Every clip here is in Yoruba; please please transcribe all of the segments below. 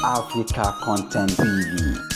Africa Content TV.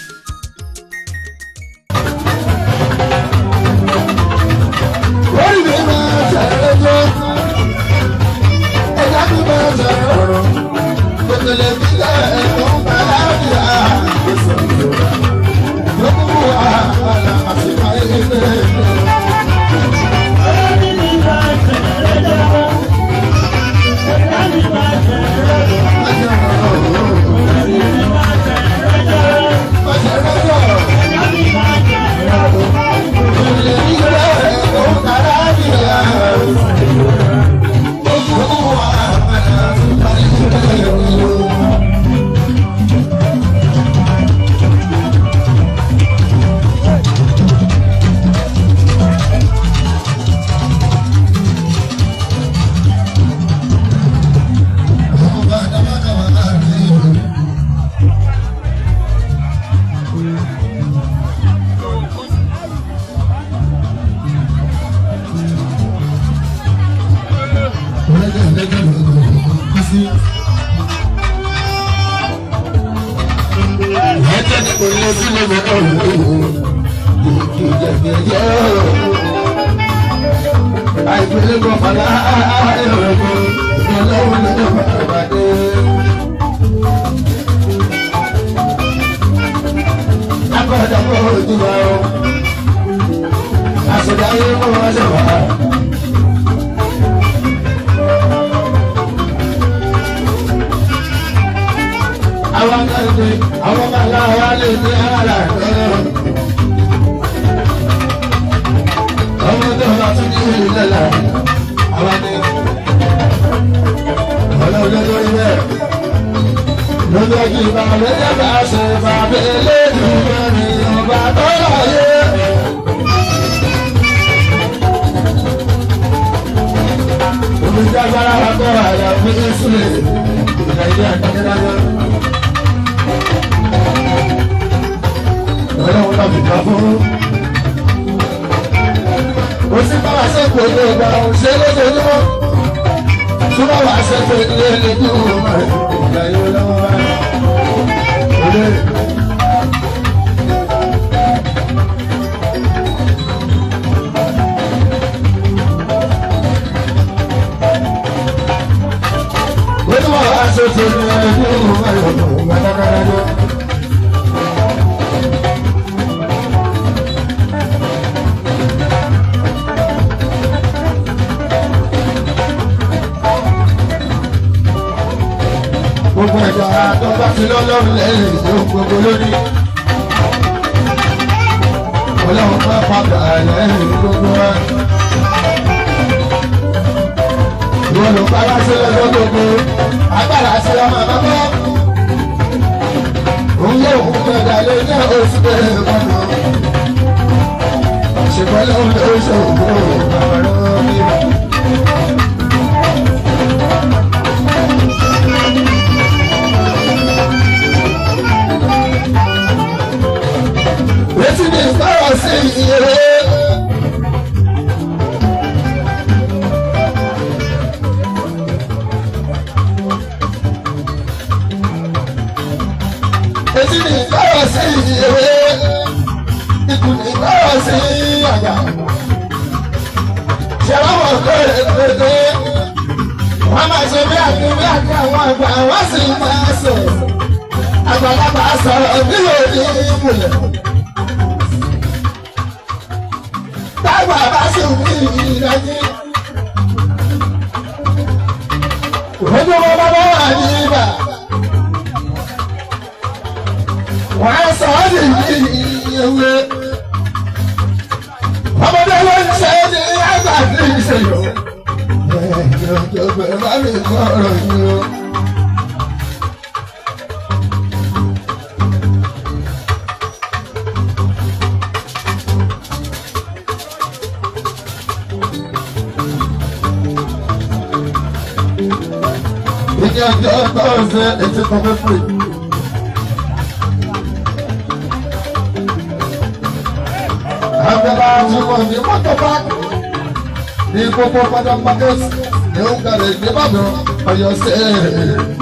Popo Madam Bagus, eu quero levar meu, olha você,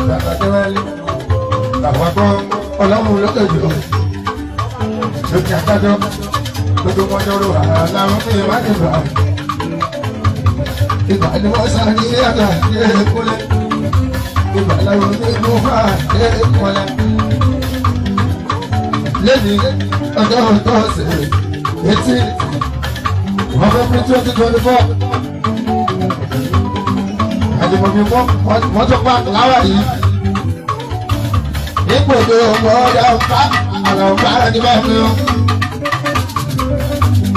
tá querendo, tá bom. ọlọ́run lókè jù lókè àjájọ́ lókè mọ́jọ́rò àlàrun ní ìwádìí ìgbà ni wọ́n sá ní àgbà ní èkólé ìgbà làwọn ní ìlú wà ní èkólé lẹ́ni ọjọ́ ọ̀sẹ̀ etí November 2024 àdìmọ̀bí mọ́tò pa láwà yìí ipò tó ọmọ ọ̀dà ọ̀pá àwọn ọ̀pá ẹni bá fi hàn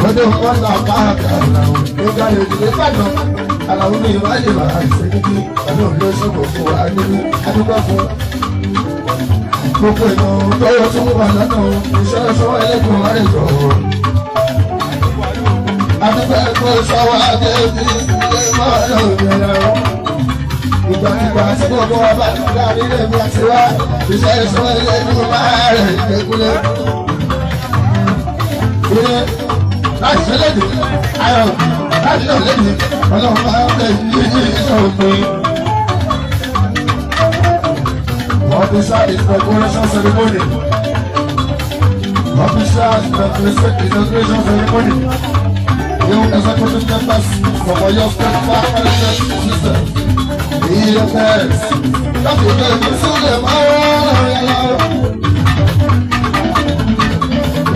ọdún ọ̀pá ọ̀pá àkàrà ọ̀gá ìdílé gbàdọ̀ àwọn ọmọ ìwádìí máa ń ṣe kíkí ọdún olóṣèlú fún wa nínú adúgbò fún gbogbo ìmọ̀ tọ́wọ́ tó wà lọ́nà ìṣọ́ṣọ́ ẹlẹ́gùn àrẹ̀jọ́ adúgbò ẹ̀kọ́ ìṣọ́wọ́ àjẹ́bí ilé mọ́ọ̀lọ́ ìrẹ̀lẹ̀ ìgbàgbà tí gbogbo wa bá dá nílé mi àti wá iṣẹ́ ìṣọ́ ẹlẹ́gùn máa rẹ̀ ìgbẹ́kúlẹ̀ ilé láti ṣe lédè ayọ̀ láti ṣe lédè ọlọ́run máa ń bẹ̀ ní ìṣẹ́ òpin. Official inauguration ceremony. Official inauguration ceremony. New executive members from Oyo State Park Management System. EFS. Láti ilé ìmísílẹ̀ máa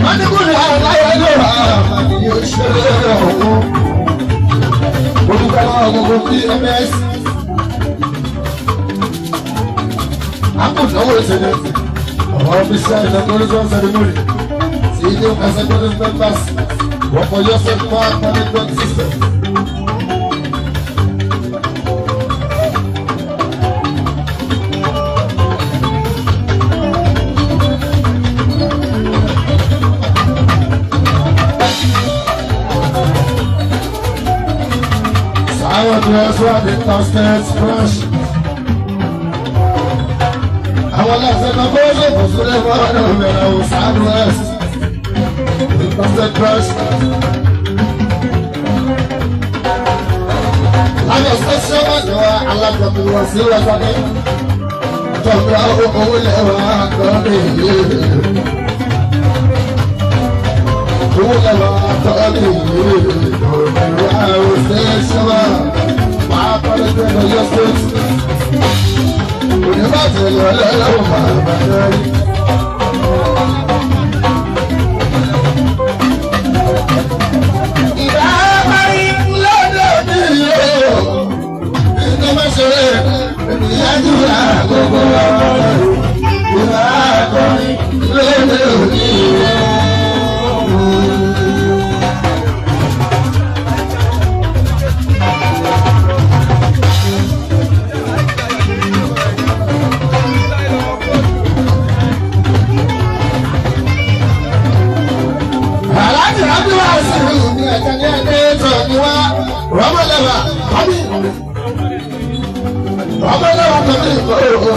wọ́n ní kúrò aláyé lóra àmàlì òṣèré ọ̀hún. Olùkọ́ àwọn gbogbo PMS. Àkùnà owó ìṣẹ̀lẹ̀ official inauguration ceremony ti ilé executive members wọ́n for Oyo State Park Management System. Sáwọn tí wọ́n sọ àdé Thursday's crush. Àwọn lẹ́sẹ̀ náà bó ṣe kò sílẹ̀ mọ́ ọ̀nà ìbẹ̀rẹ̀ ò South West. The Thursday crush. Láyọ̀ sẹ́sẹ́ wà ní wa alágbàmí wá sí ìrọ̀sọ́dé. Tọ́gbà owó lẹ́wà àtọ́lé yìí. Owó lẹ́wà àtọ́lé yìí. Ìwà òṣèṣẹ́ wa máa kọ́lé tó lọ yọ stéètì. Onígbàtí lọ lọ́wọ́ máa bá lórí. Ìbá parí lọ́dọ̀ ní ìlú. Ìjọba mẹ́sẹ̀rẹ̀ ìyájú àgbogbo ọ̀rọ̀. Ìbá parí lọ́dọ̀ ní ìlú. Rọ́mọlẹ́wà kọ́bí. Rọ́mọlẹ́wà kọ́bí ìkọ̀rọ̀.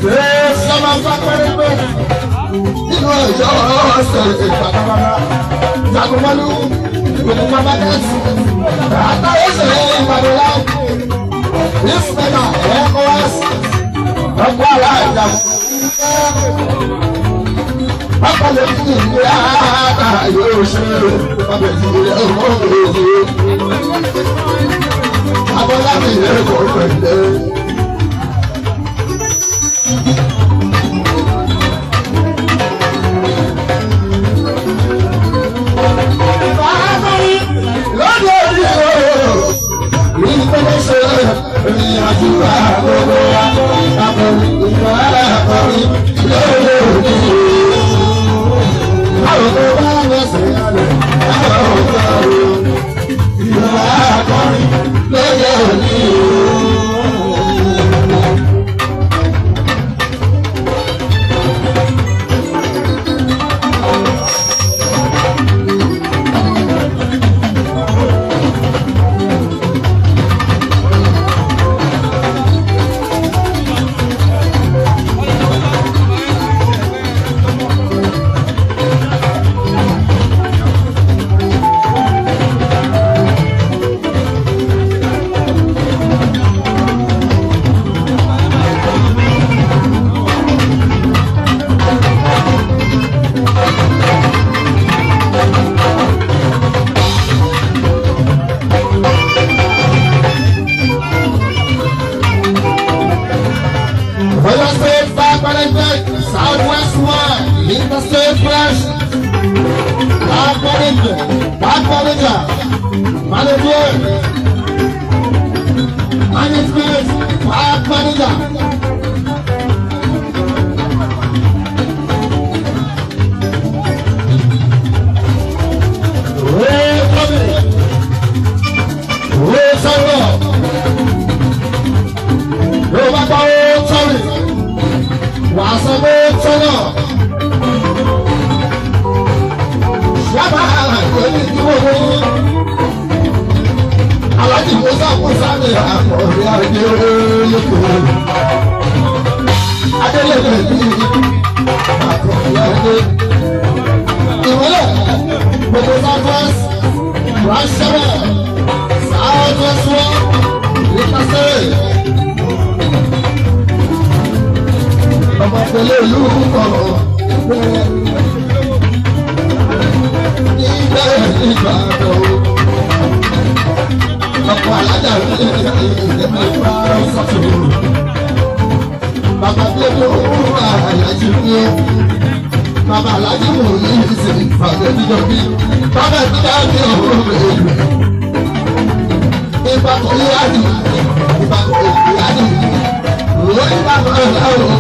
Ṣé sọ́mọ fápẹ́rẹ́ pé nínú ìjọ ọ̀sẹ̀ ìpàdánù jagunmọ́lú ìpinnu pápákẹ́sì. Àtàwọn ìṣẹ̀lẹ̀ ìpàdánù ìfúnpẹ̀nà ẹ̀kọ́wẹ́sì. Ọkọ̀ aláìjà. Pápálẹ̀ fún ìlú ààbà yóò ṣe ọbẹ̀ ìdílé ọmọ òṣèlú. Abọ́lámi yẹn kò pẹ̀lẹ́. Lọ́dọ̀ orí ọ̀rọ̀ ìpínlẹ̀ ṣe ìrìnàjò àgbọ̀gbọ̀ àkọ́rí ìgbà àkọ́rí lọ́dọ̀ orí àwọn tó bá wẹ̀sẹ̀ yálẹ̀ àwọn ọ̀gá rẹ̀ ìgbà àkọ́rí lọ́dọ̀ orí. Oyo State Park Management, Southwest 1, Interstate Flash, Park Manager, Management, Park Manager. Aláàjì Musa ní àkọ́rí adélèké adélèké ní àkọ́rí adé ìwọlẹ̀ gbogbo southwest ránṣẹ́rẹ́ southwest wọn ìpàṣẹ ọmọ pẹ̀lú ìlú kọ̀ọ̀ nígbà tó ọkọ̀ alájà rẹ̀ sọ́tún bàbá tó kó alájì ní bàbá alájì mò ní ìsìn ìfàgbẹ́ jíjọ bí bàbá ìdíjà ní ọ̀rọ̀ rẹ̀ nípa tó yá ní nípa tó yá ní lórí bàbá ọ̀làwọ̀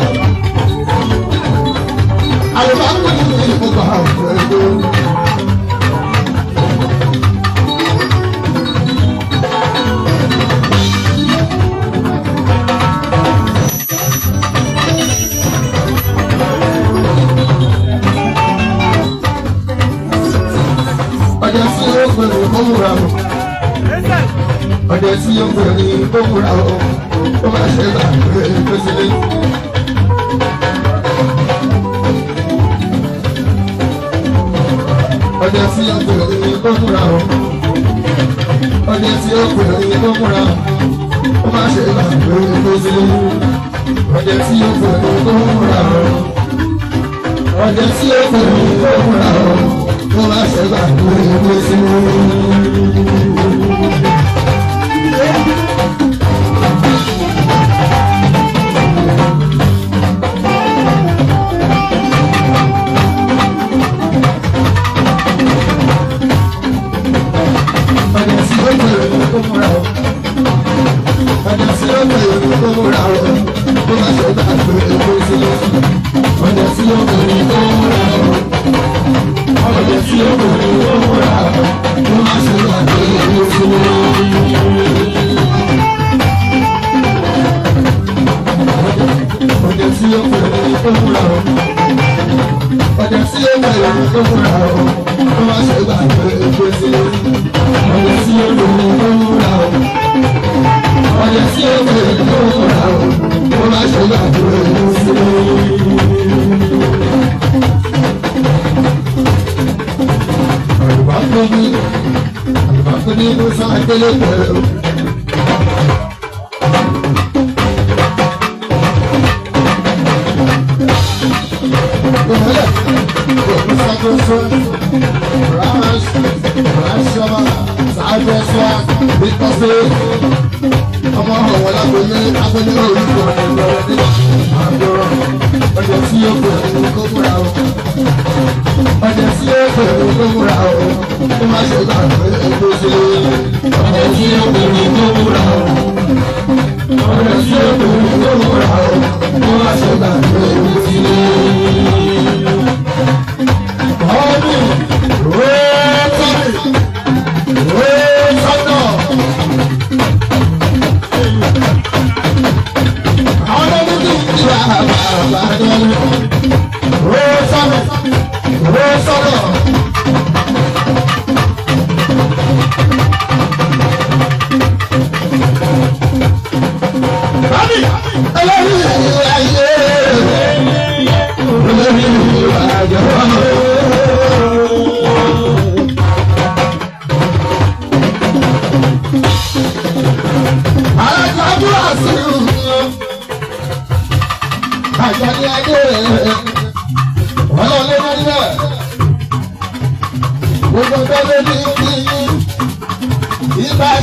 àlùbá kò ní ìfọ̀gbà ọ̀rẹ́ ọdẹ tí ó gbé ní gbókùrà ó máa ṣe gbàgbé tó sílé. ọdẹ tí ó gbé ní gbókùrà ó ọdẹ tí ó gbé ní gbókùrà ó máa ṣe gbàgbé tó sílé. ọdẹ tí ó gbé ní gbókùrà ó ọdẹ tí ó gbé ní gbókùrà ó máa ṣe gbàgbé tó sílé.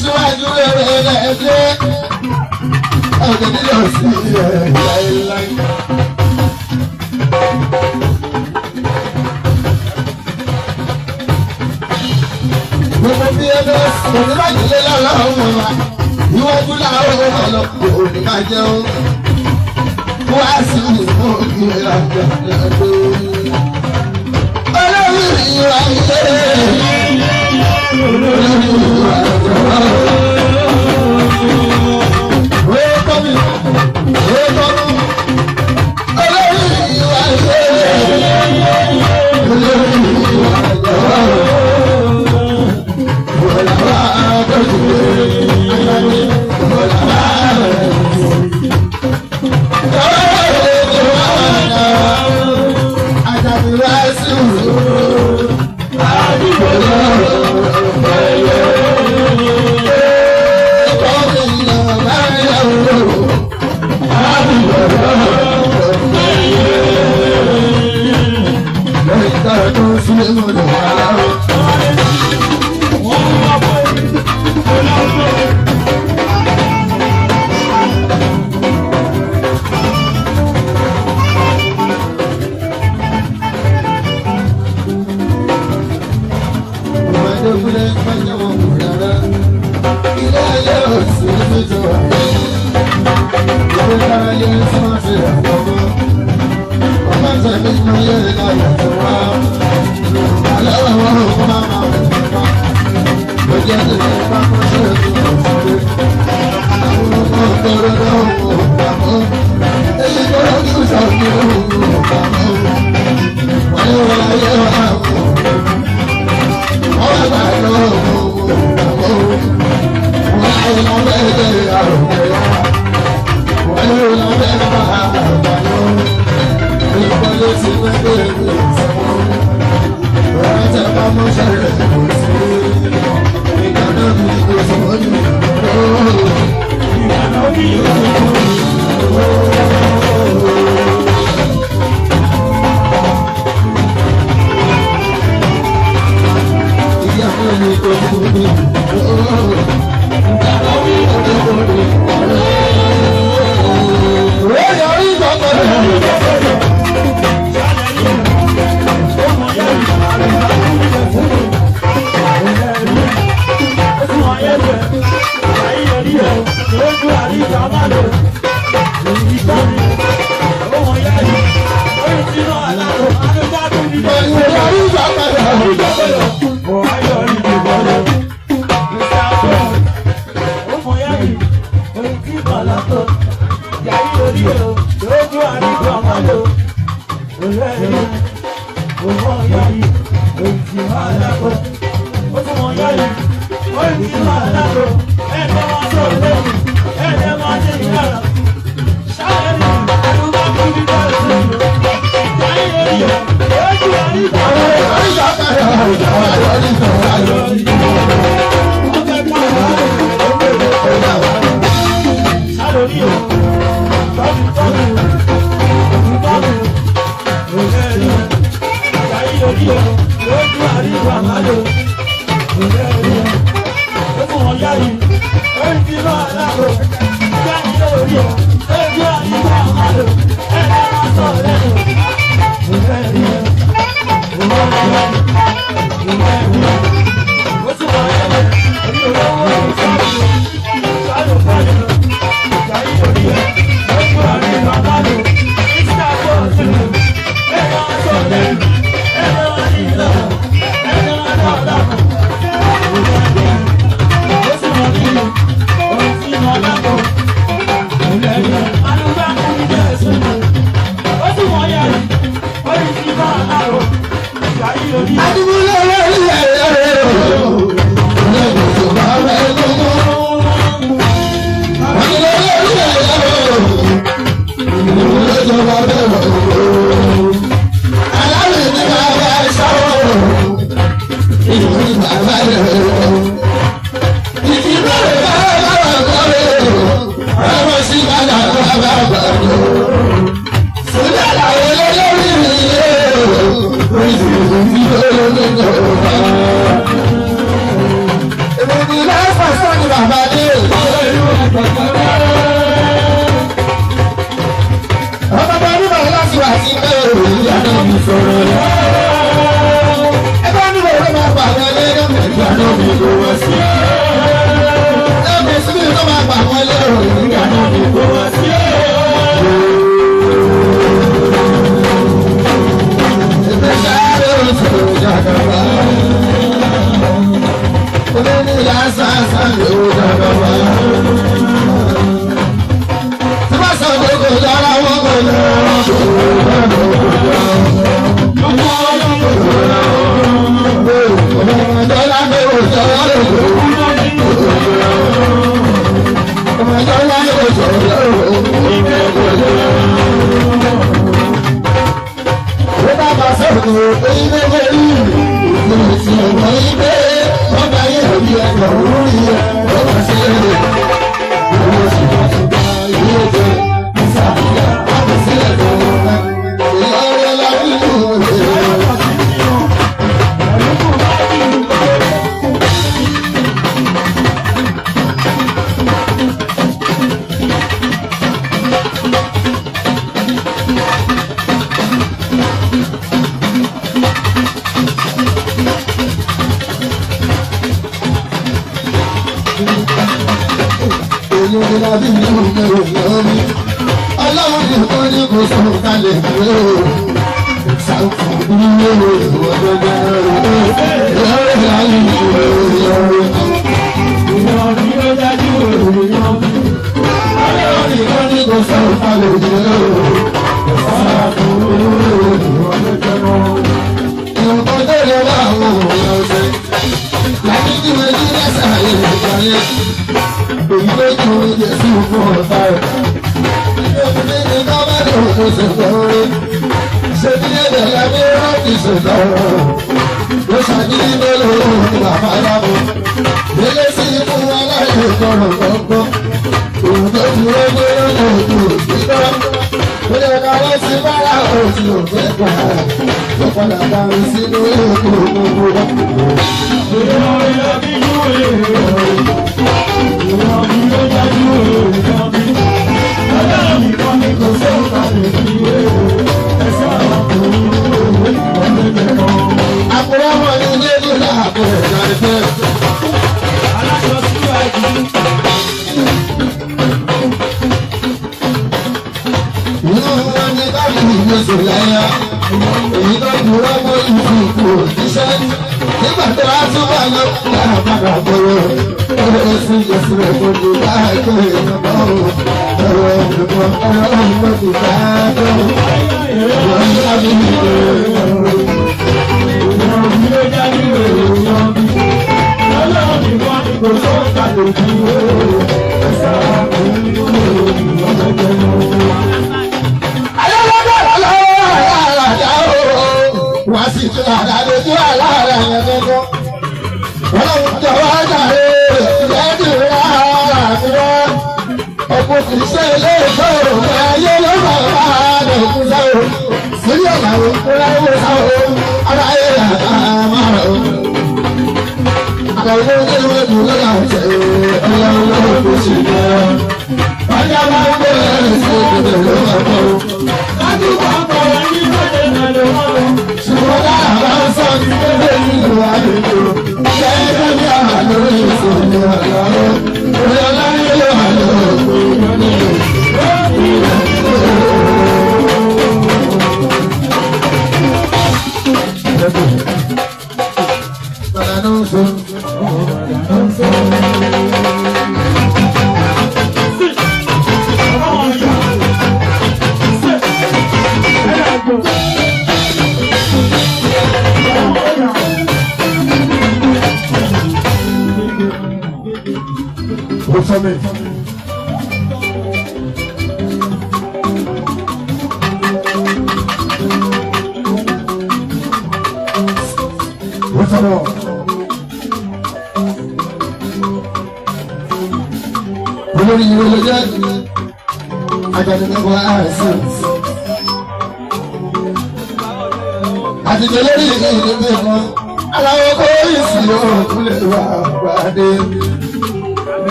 Síwájú rẹ̀ ẹ̀jẹ̀ ọ̀gẹ̀dẹ̀ yọ̀ sí ẹ̀ láéláé. kò ní bá jìlé lọ́lọ́run wa iwájú làwọn ọmọ kò ní máa jẹun wá sí ìmú ìlera jẹjẹrẹ olórí ìwà ilé olórí ìwà ìjọba olórí ìwà ilé olórí ìwà Ẹgbẹ́ níbo ló máa pàdé lẹ́yìn ẹgbẹ́ ló mi kó wá sí.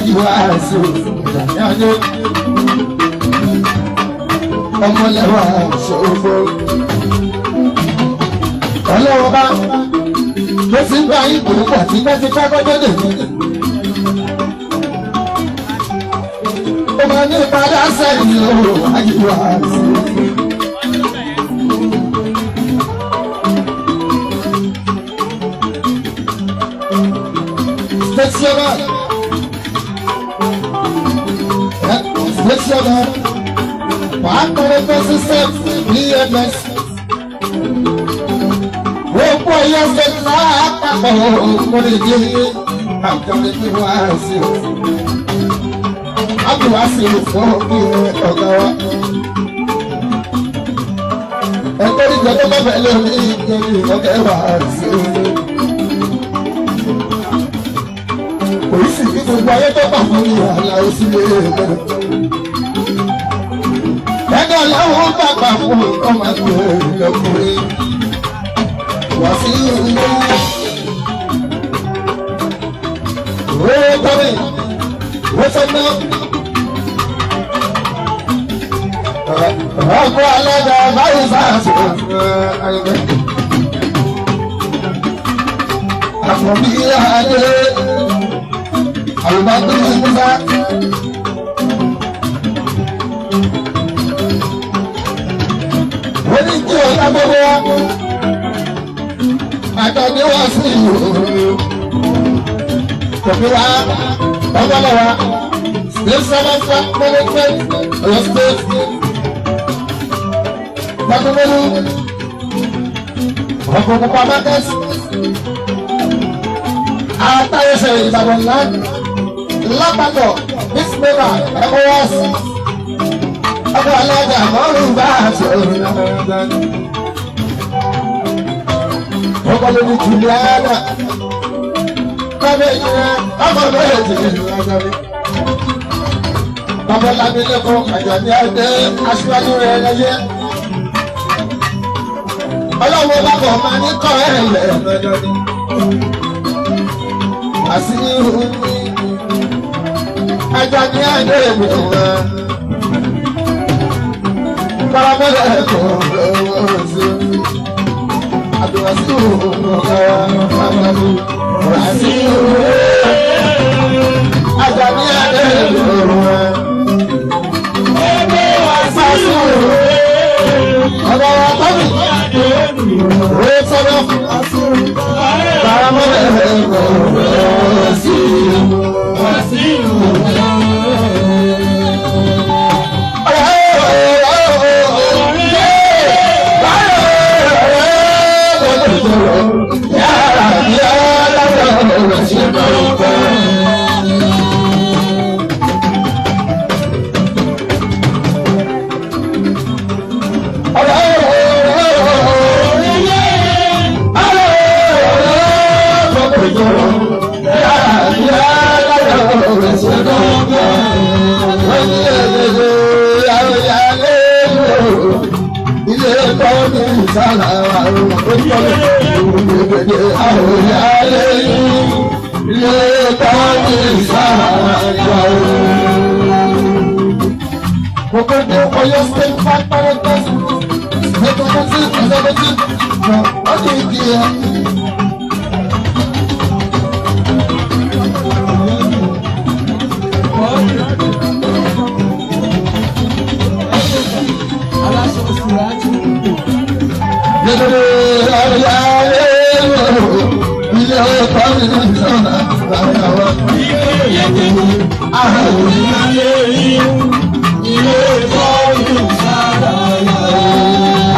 ajíwá sí ìdájọ́ ọmọlẹ́wà ṣòfò ọlọ́wọ́ bá ló fi ń bá ipò pọ̀ tí bá ti ká gbọ́dọ̀ lè mú ó máa ní padà sẹ́yìn o ajíwá sí Special Partner System BMS Gbogbo ẹyẹ ṣe láàpapọ̀ òkúrìdí àjọyìn wá sí o. Àbúwá sí fún kí ọ̀gá wa. Ẹgbẹ́ ìjọ tó bẹ̀rẹ̀ lórí ìjọba ọ̀gá wa sí o. Oríṣi kí gbogbo ayé tó bà fún ìyàlá òsìlè ẹgbẹ́. Ẹgbẹ́ ọ̀làwọ̀ bàbá fún ọmọ àgbẹ̀ ọkùnrin. Wà sí ilé. Owó tọ́lé, owó sọ́nà. Ọkọ̀ alága báyìí sáàsì àgbẹ̀. Àfọ̀bí adé. Àlùbáńdé Musa. Wọ́n ní kí ọ̀la gbogbo wa. Àtàdé wá sí ìlú. Kòkè wa, ọgbọ́n wa. State Service Management, Ọ̀yọ́ State. Gbàgbọ́mọ́lú. Ọkọ̀ pupa market. Àtàyẹsẹ̀ Ìbàdàn ńlá. Lápapọ̀ Miss Meva ECOWAS ọkọ̀ alága mọ́rùn bá aṣọ ọkọ̀ lórí Juliana kọ́bẹ̀ ìyẹn ọkọ̀ lórí Juliana bàbá lábí lẹ́kọ̀ọ́ àjọ̀dí àdé aṣíwájú rẹ̀ lẹ́yẹ ọlọ́wọ́ bàbọ̀ máa ní kọ́ ẹ̀ lẹ́ àṣírí Ajani ade mi wa, karamele ko rosi, aduasi ka amadu, rasi Ajani ade mi wa, wasi ọba wa tabi, resoro, karamele ko rosi. Ọ̀yọ́ State Partner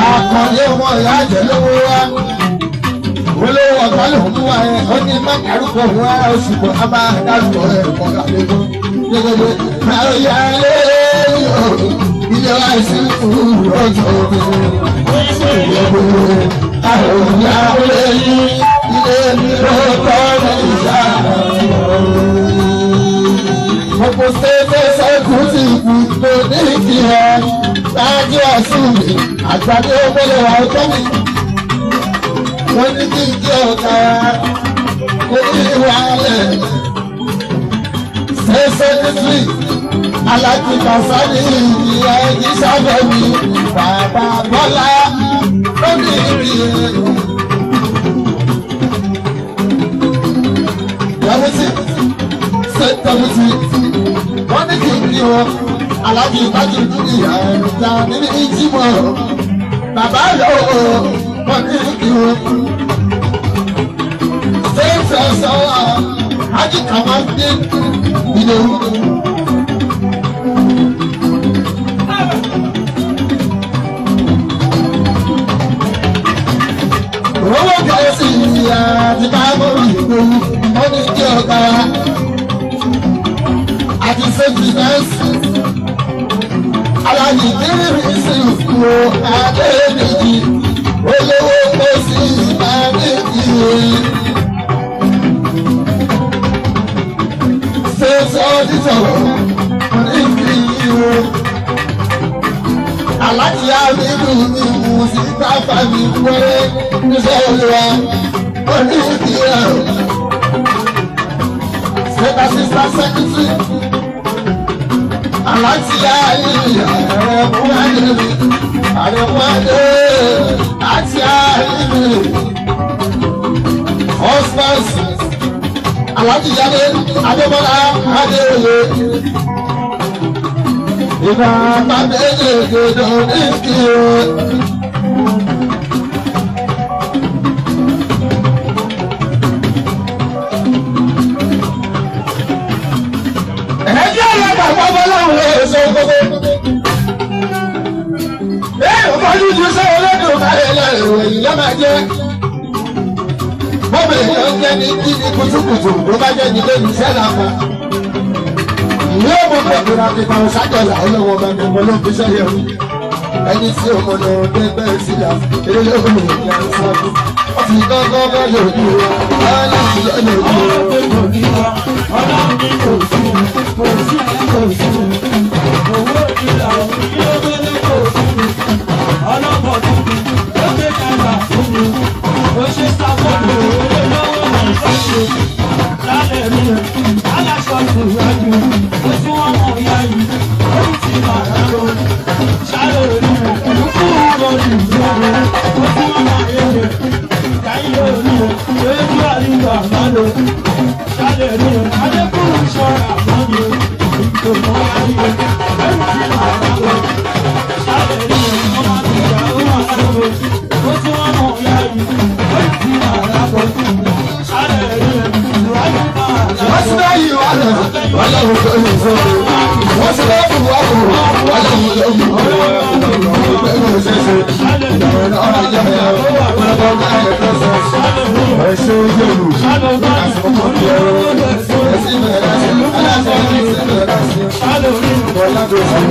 Àkànlé ọmọ ìyá jẹ́ lówó wá. Olówó ọ̀gá ló mú wa ẹ̀ ó ní má kárùkọ òun á oṣù kan á máa dárúkọ ẹ̀ kọ́ lálẹ́gbọ́n. Gbogbo àwọn ìyá ilé ilé wa sí ọjọ́ omi. Àwọn ìyá ilé ilé mi ló kọ́ ní ìyá. Gbogbo ṣẹ́fẹ́ sẹ́kù ti kú tó ní ìdí ẹ̀. Láàájú ọ̀sùn mi, àgbàdo ọgbọ́dọ̀ wà ọjọ́ mi. Wọ́n ní kí n jẹ́ ọ̀tá kó ní ìwà alẹ̀. sẹ́kítírì alájí Kasali ẹ̀jí sábẹ́mi bàbá Bọ́lá lórí ìrìn yàmùtì sẹ́tẹ̀mùtì wọ́n ní kí n rí wọn alájí ìbájú dúdú ìyá nínú ìjìmọ̀ bàbá yọ̀ wọ́n ní kí wọn. Sẹ́tẹ̀ Haji Kamande ìlú. Owó kẹ̀sì àti bábọ̀ ìlú ó ní kí ọ̀gá àti sẹ́fì nẹ́ẹ̀sì. Aláàjì kiri sí ìfúnwó Adéèdèjì olówó kó sí ìbáraẹnìyẹ. Aláàjì àmínú ni mo sì káfà mi wẹ́rẹ́ níṣẹ́ olúwa ó ní ìdíyà. Sẹ́ta sísá sẹ́kítírì aláàjì àìyá àrẹ̀mọ́dé àti àìyí husbands. Aláàjì Yade Adébọ́lá Adéoyè ìgbà pàtẹ́jì gèdè oníkì ẹjẹ́ ọlọ́pàá pọ́pọ́ láwọn èso gbogbo ẹ̀rọ fọ́jú ju sẹ́ olódò kárẹ̀ lẹ́rìn ìròyìn lọ́mà jẹ́ bọ́ọ̀bù èèyàn jẹ́ ní kíni kùtùkùtù ló bá jẹ́ nílé iṣẹ́ làpá. Ìwé òmùgbò ìgbìmọ̀ àfihàn ṣàjọyọ̀ olówó ọmọ ẹgbẹ́ ló fi ṣe yẹ̀wò. Ẹni tí ọmọ náà dé bẹ́ẹ̀ sílá, eré lóògùn ìyá ń sọ́dún. Wọ́n ti gángan bẹ́ẹ̀ lòdì o, wọ́n ní ìlú lòdì o. Ọlọ́run ní kò sí, kò sí, kò sí. Owó ìlà òfin yóò gbélé kò sí. Ọlọ́pàá tuntun ló gbé kára fún mi. Ó ṣe sábọ́ọ̀lù owó lọ́wọ́ ní ìfọ́ṣe. Lálẹ́ mi rẹ̀, aláṣọ ìwájú. Ó tí wọ́n mọ̀ ìyá yìí, ó ti bàrà lọ. Ṣáré orí rẹ̀, olùkú lórí ìlú rẹ̀. Ó tí wọ́n mọ̀ èdè. Káyé orí rẹ̀, lójú àríwá àbálò. Ṣáré orí rẹ̀, adékùnrin ṣọ́ra àmọ́ni. Ìtòkọ̀ ayé, ó ti bàrà lọ. Ṣáré orí rẹ̀, ọmọ àtìgbà ó wà lọ́wọ́. Ó tí wọ́n mọ̀ ìyá yìí, ó ti bàrà lọ. Ṣáré orí rẹ̀, ìwádìí máa lọ. Wọ́n ti báyìí wà lọ, wọ́n lọ́wọ́ tó lè sọ. Wọ́n ti bá fún wa kò, wọ́n lọ́wọ́ tó lè sọ. Ìgbẹ́nu ṣẹṣẹ, ìgbàwọ̀n náà jẹ́ ẹ̀yà, wọ́n bọ́ náà yẹ pẹ́sẹ̀. Ẹ̀ṣẹ́ ojú ìlú, àsìkò kí ẹ̀rọ, ẹ̀sìn bẹ̀rẹ̀ sí, aláṣẹ ní ìsìn bẹ̀rẹ̀ sí. Wọ́n lábẹ́ sí,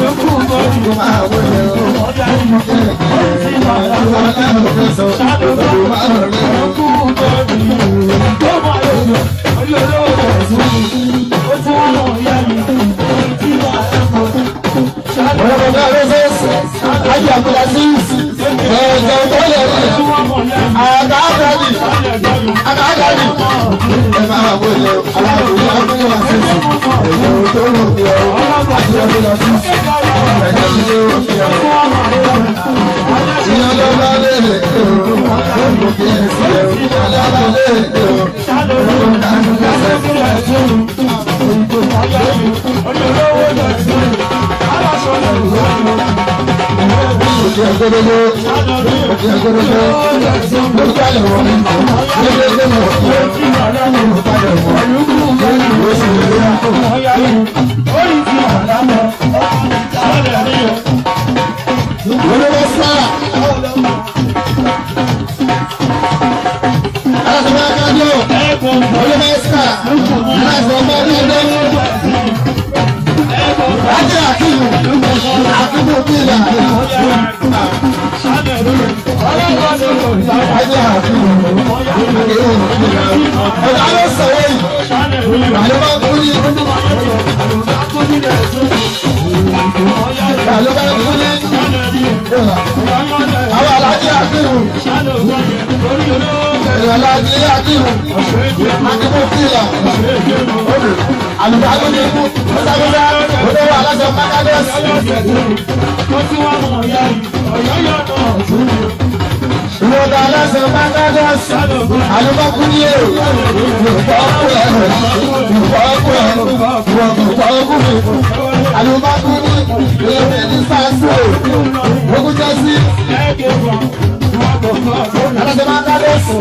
kó máa wọ́n yẹ ọ́. Àwọn alájà àdéhùn. Ìrọ̀lájí àdéhùn. Àdéhùn fìlà. Àlùbáàdé ní ikú. Mọ́sáfíṣà olówó aláṣẹ Mákàdọ́sì. Ìwọ̀dà aláṣẹ Mákàdọ́sì. Àlùbáàkú ní èrò. Àlùbáàkú ní ilé ní sáàsì. Ogun jẹ́ sí. Aláṣẹ Mákàdọ́sì.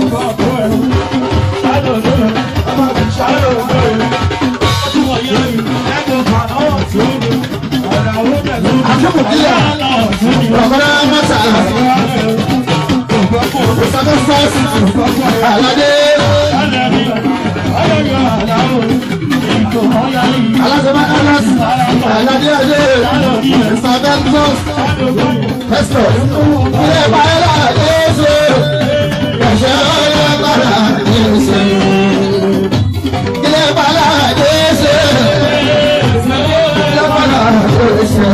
Àtúkùkíyà. Ọ̀gọ́dá mọ́ta. Ìsọdún sọ́ọ̀sì. Àládé. Aláṣẹ Mákàdọ́sì. Àládé Adé. Ìsọdún sọ́ọ̀sì. Pẹ́sítọ̀. Ilé ìpàdé àdéhùn. Ẹ̀ṣẹ̀ ọ̀rẹ́ padà àdéhùn. Ilé ìpàdé àdéhùn. Ilé ìpàdé àdéhùn. Ẹ̀ṣẹ̀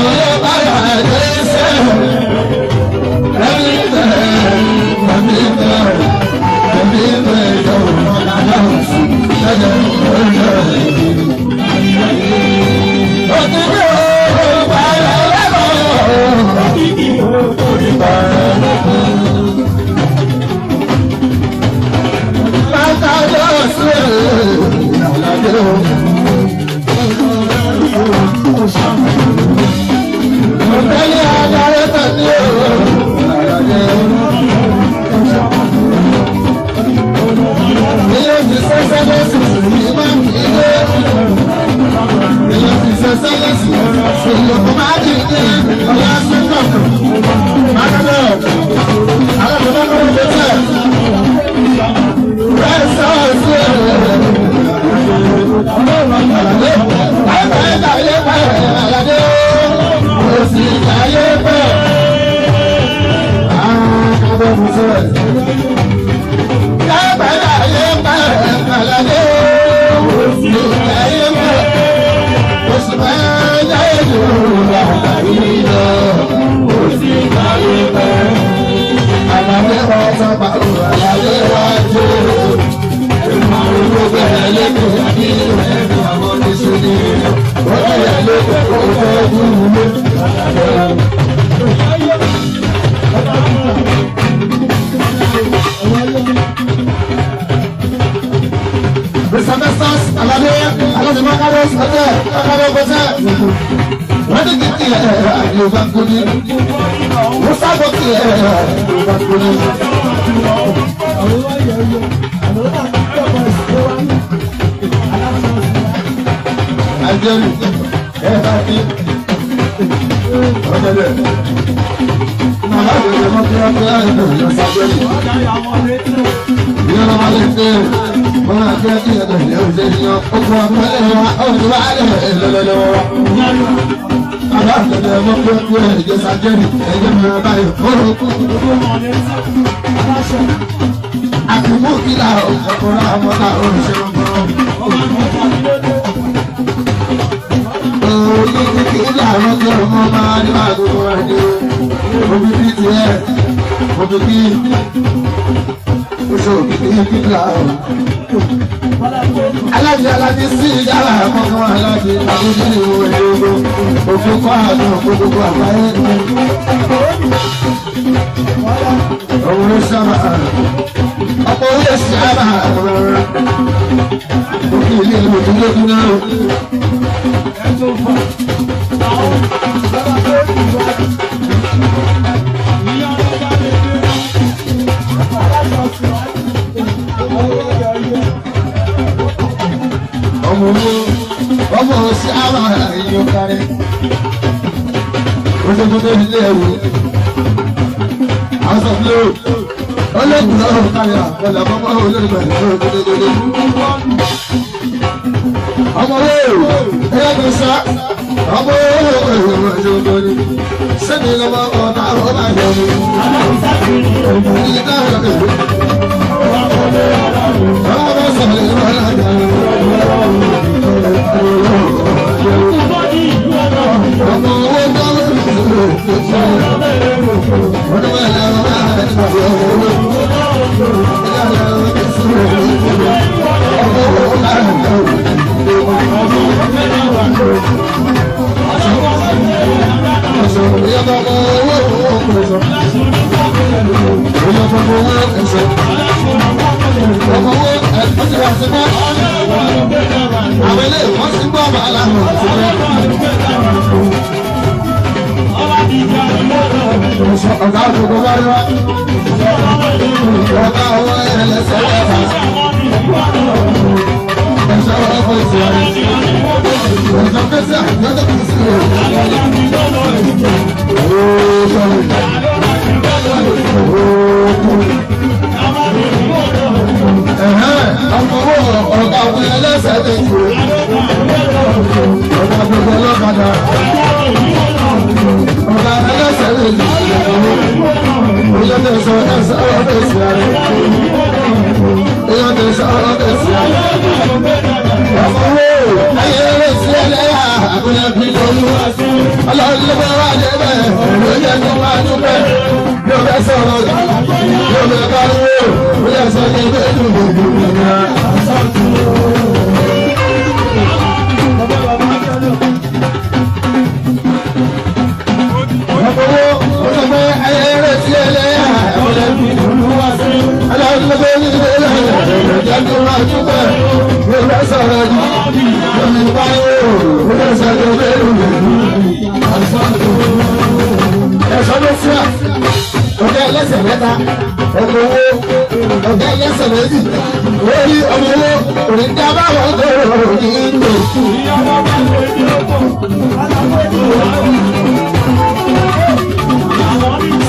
ọ̀rẹ́ padà àdéhùn. Aláàbí sí ìyára àkọ́kọ́ aláàbí àbújú ìwé ẹ̀rọ òfin kọ́ àdùn gbogbo àgbáyé. Òun ló sábà ọ̀pọ̀ orí ẹ̀sìn àbá òkè ilé ìlú ìdílógún náà. Ọmọ sí àbá ìyó kárí. Ó ṣe tó dé ilé ẹ̀wù. Àwọn sọ̀rọ̀ ló olóògùn lọ́rùn kárí àkọlẹ̀ àkọ́kọ́ olóògùn ẹ̀rọ tó dédé. Ọmọ olóòrùn ẹ̀yà tó sá. Ọmọ olóòrùn ẹ̀rọ tó dédé. Sẹ́ni lọ́wọ́ ọ̀tá ọ̀tá ìyọ̀mù. Ìyíká ọ̀tá ìyọ̀mù. Ọmọ sọ̀rọ̀ ìwọ̀n ọmọ owó àwọn eléyìí wọ́n ti gbọ́ ọmọ aláwọ̀ ọ̀tún ọ̀gá òkùnkùn bá yọ ọ̀gá owó ẹlẹ́sẹ̀ lẹ́fà ẹ̀ṣọ́ ọ̀pọ̀ ìṣẹ̀lẹ̀ ẹ̀ṣọ́ kẹsẹ̀ àjọ́jọ́ kìí sí ọmọ ọ̀gá owó ẹlẹ́sẹ̀ lẹ́fà ọ̀gá gbogbo ọlọ́kadà ọ̀gá ẹlẹ́sẹ̀ lẹ́fà ìyọ́tẹ̀ sọ ẹ̀sẹ̀ ọ̀rọ̀ ìṣẹ̀lẹ̀ ìyọ́tẹ̀ sọ ọ̀rọ̀ ìṣẹ̀lẹ̀ ayé rẹ̀ sí ẹlẹ́yà àbúlẹ̀ bí olúwa ọlọ́ọ̀lẹ́gbẹ̀ wà lẹ́bẹ̀ ló jẹ́ tó máa dúpẹ́ yóò fẹ́ sọ̀rọ̀ yóò fẹ́ pariwo ó yẹ sọ ní ẹgbẹ́ ìlú gbogbo ìgbà. ọlọ́gbẹ̀ ayé rẹ̀ sí ẹlẹ́yà àbúlẹ̀ bí olúwa ọlọ́ọ̀lẹ́gbẹ̀ ló jẹ́ tó máa dúpẹ́ yóò fẹ́ sọ̀rọ̀ ẹ̀sọ́ ló fún ọ̀gá ẹlẹ́sẹ̀ mẹ́ta ọmọ owó ọ̀gá ẹlẹ́sẹ̀ méjì lórí ọmọ owó òrìndí abáwọ̀ ọgọ́rọ̀ ní ìlú.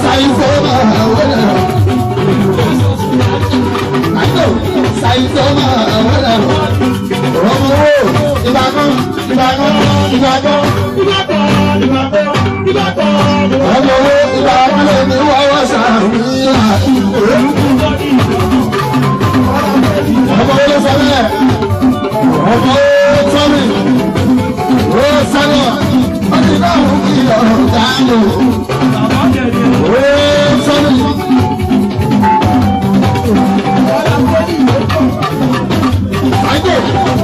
sáyẹ́nsì ọmọ àwọn ẹ̀rọ sáyẹ́nsì ọmọ àwọn ẹ̀rọ ọmọ owó ìbákan ọmọ owó ìbákan lè ní wọ́wọ́ sàmìlà ọmọ owó ló sọ bẹ́ẹ̀ ọmọ owó tọ́mì ó sọ́nà ọdún náà mú kí ọ̀rọ̀ dáàbò ó tọ́mì.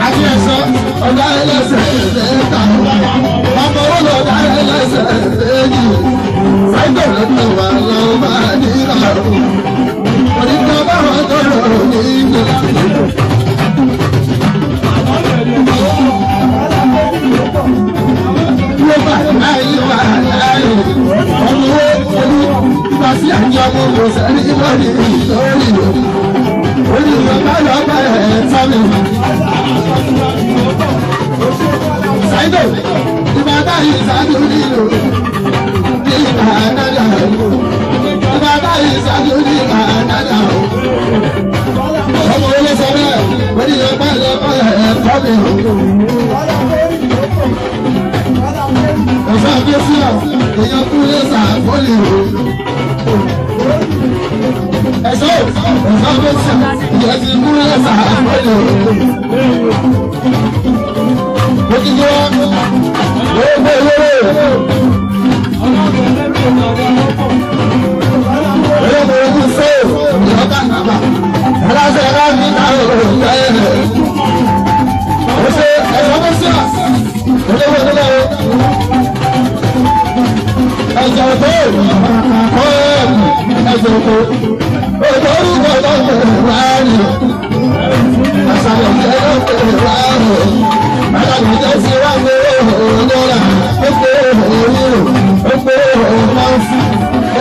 àti ẹ̀sọ́ ọ̀gá ẹlẹ́sẹ̀ ẹ̀ẹ́ta ọmọ owó lọ́gá ẹlẹ́sẹ̀ ẹ̀ẹ́jì sáìtò lọ́tọ̀ wà lọ́wọ́ máa ní ìlàrú onígbà báwọn tó rọrùn ní ìlú. ló bá láyé wà láyé ọmọ owó olú ìgbà sí àjọ ọmọ kò sẹ́ni ìwádìí lórí olùyọ̀bá lọ́gbà ẹ̀ sábẹ̀. Sáìdò ìbàdàn yìí sáájú nílò ní ìbàdàdà ìbàdàn yìí sáájú ní ìbàdàdà ọmọ olóṣọ bẹ́ẹ̀ olùyọ̀bá lọ́gbà ẹ̀ sábẹ̀. ọ̀sán àgbẹ̀sí ọ̀ èèyàn kúlẹ̀ sàkólì ẹ̀sọ́ ọ̀sán ìyẹn ti mú ẹ̀sà àpẹẹrẹ òkìkí wọn lóògbé lóòrè olóògbé ogun fẹ́ ìyọ́ká nàbà aláṣẹ aláàbí náà òòrùn ẹ̀rẹ̀ ọ̀sẹ̀ ẹ̀sọ́ mọ́síà olóògbé lóòrè ẹ̀jẹ̀ tó ẹ̀jẹ̀ tó olórúkọ lọ́wọ́ ìwárí àṣàlẹ̀ jẹ́ lọ́wọ́ ìwárí àṣàlẹ̀ jẹ́ sí wá pé òòlọ́ra ó pé òòlù ó pé òòlọ́sí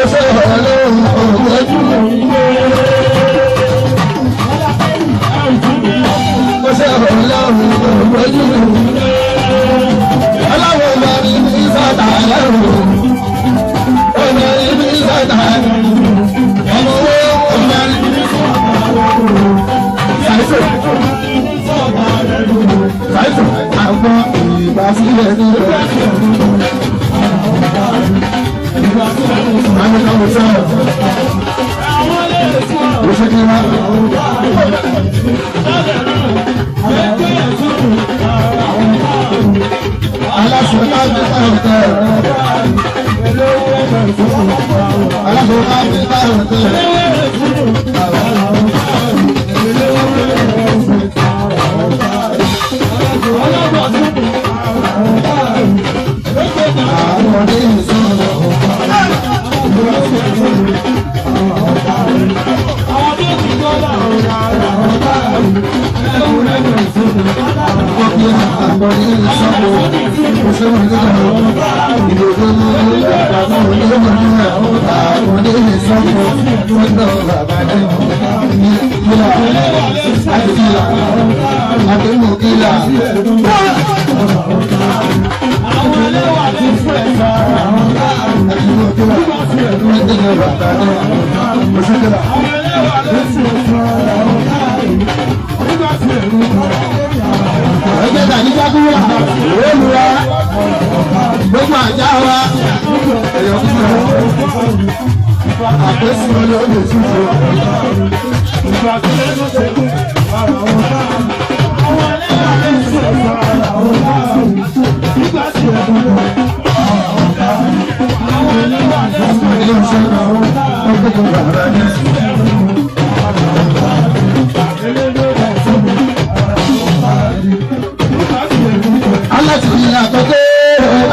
ó ṣe ọlọ́run ọ̀gbẹ́jú ó ṣe ọlọ́run ọ̀gbẹ́jú ọlọ́run ọmọ mi ní sọ́tà ẹ̀rù ọmọ mi ní sọ́tà ẹ̀rù ọmọ owó. Sáìsì àwọn ìgbà sílẹ̀ ní ìgbà àwọn ọmọ sọ̀rọ̀ ó ṣe kí wá. Aláṣọ máa ń bí báyọ̀ tẹ̀. Aláṣọ máa ń bí báyọ̀ tẹ̀. Àwọn àgbọ̀ ní ìsọ́kù òṣèlú ìdíjọ́ ìdòdó àgbọ̀ ní ìmọ̀lẹ́ àgbọ̀ ní ìsọ́kù ọ̀dọ̀ bàbá ní ìlà àdìlà àdìmọ̀kìlà. àwọn ẹlẹ́wà lè fún ẹ̀ka àdìmọ̀kìlà ọ̀dọ̀ bàbá ní òṣèlú. àwọn ẹlẹ́wà lè fún ẹgbẹ́ tàbí jákúrò olùwà gbogbo àjá wa ẹ̀yọ̀ fún àpèsè olóòlù tuntun. ìgbà tó lè lọ sí àwọn ẹlẹ́wà lè fún ẹ̀ka nígbà tí àwọn ẹlẹ́wà lè fún aláti ní àkọ́kọ́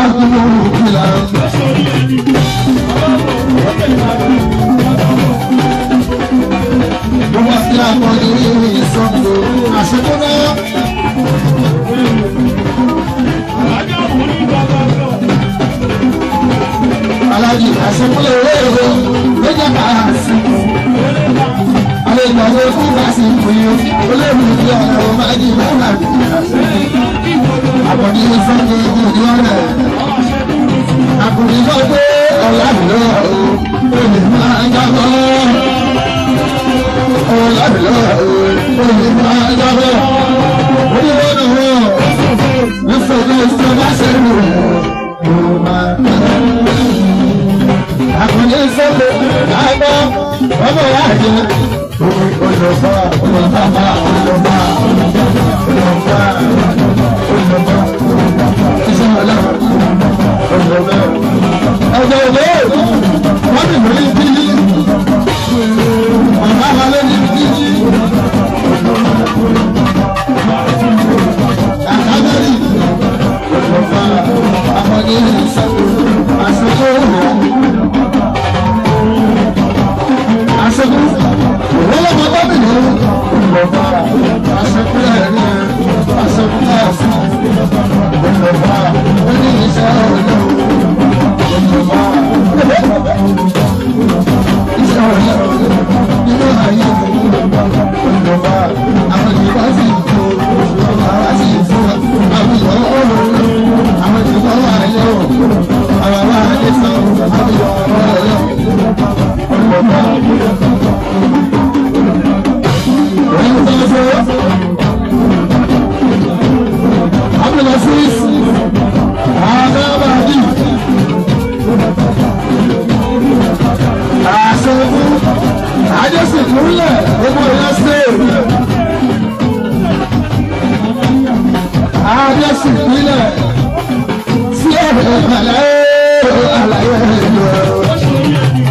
àkúrò ìlà. Gbogbo àti àkọ́kọ́ ní ìsọ̀tò àṣekúná. Alájì àṣekúlẹ̀ owó lójá bàá sí. Àlejò àwọn fún bá sí ìpín olóòrùn ìlú ọ̀rọ̀ máa jì bá wà ní